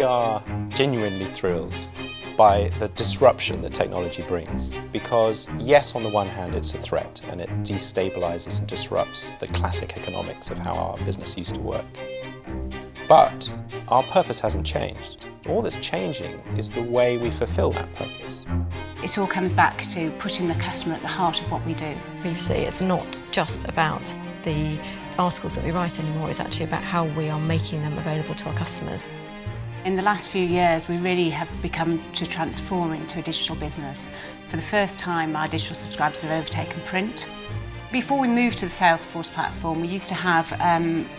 We are genuinely thrilled by the disruption that technology brings, because yes, on the one hand it's a threat and it destabilizes and disrupts the classic economics of how our business used to work. But our purpose hasn't changed. All that's changing is the way we fulfill that purpose. It all comes back to putting the customer at the heart of what we do. Previously, it's not just about the articles that we write anymore, it's actually about how we are making them available to our customers. In the last few years, we really have become to transform into a digital business. For the first time, our digital subscribers have overtaken print. Before we moved to the Salesforce platform, we used to have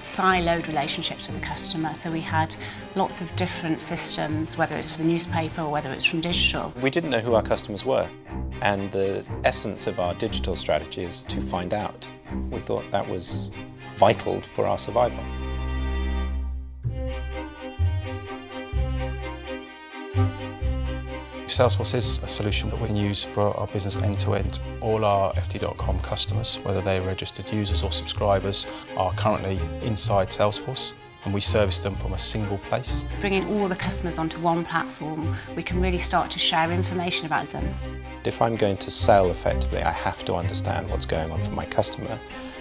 siloed relationships with the customer. So we had lots of different systems, whether it's for the newspaper or whether it's from digital. We didn't know who our customers were, and the essence of our digital strategy is to find out. We thought that was vital for our survival. Salesforce is a solution that we can use for our business end-to-end. All our ft.com customers, whether they're registered users or subscribers, are currently inside Salesforce, and we service them from a single place. Bringing all the customers onto one platform, we can really start to share information about them. If I'm going to sell effectively, I have to understand what's going on for my customer.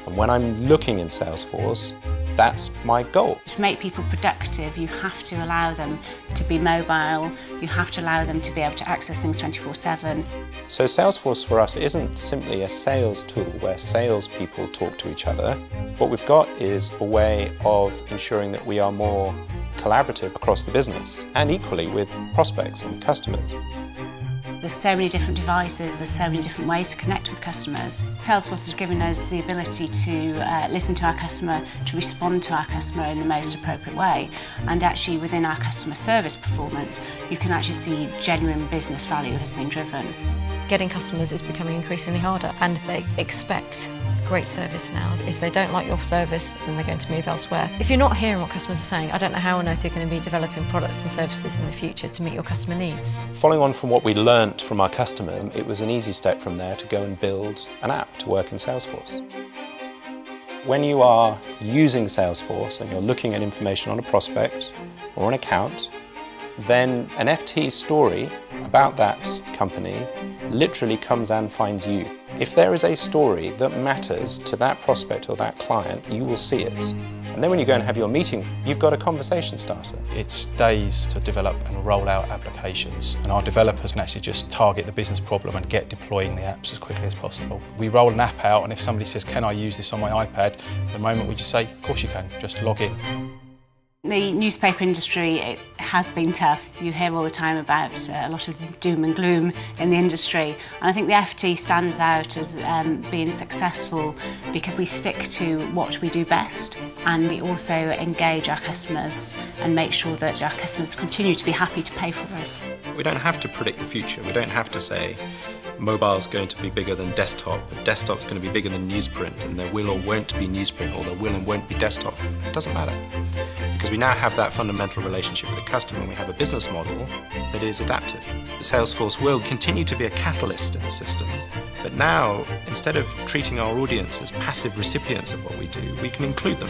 And when I'm looking in Salesforce, that's my goal. To make people productive, you have to allow them to be mobile, you have to allow them to be able to access things 24/7. So Salesforce for us isn't simply a sales tool where salespeople talk to each other. What we've got is a way of ensuring that we are more collaborative across the business, and equally with prospects and with customers. There's so many different devices, there's so many different ways to connect with customers. Salesforce has given us the ability to listen to our customer, to respond to our customer in the most appropriate way. And actually within our customer service performance, you can actually see genuine business value has been driven. Getting customers is becoming increasingly harder, and they expect great service now. If they don't like your service, then they're going to move elsewhere. If you're not hearing what customers are saying, I don't know how on earth you're going to be developing products and services in the future to meet your customer needs. Following on from what we learnt from our customer, it was an easy step from there to go and build an app to work in Salesforce. When you are using Salesforce and you're looking at information on a prospect or an account, then an FT story about that company literally comes and finds you. If there is a story that matters to that prospect or that client, you will see it. And then when you go and have your meeting, you've got a conversation starter. It's days to develop and roll out applications, and our developers can actually just target the business problem and get deploying the apps as quickly as possible. We roll an app out, and if somebody says, "Can I use this on my iPad?" at the moment we just say, "Of course you can, just log in." The newspaper industry, it has been tough. You hear all the time about a lot of doom and gloom in the industry. And I think the FT stands out as being successful because we stick to what we do best, and we also engage our customers and make sure that our customers continue to be happy to pay for us. We don't have to predict the future. We don't have to say mobile's going to be bigger than desktop, but desktop's going to be bigger than newsprint, and there will or won't be newsprint, or there will and won't be desktop. It doesn't matter. Because we now have that fundamental relationship with the customer, and we have a business model that is adaptive. Salesforce will continue to be a catalyst in the system, but now, instead of treating our audience as passive recipients of what we do, we can include them.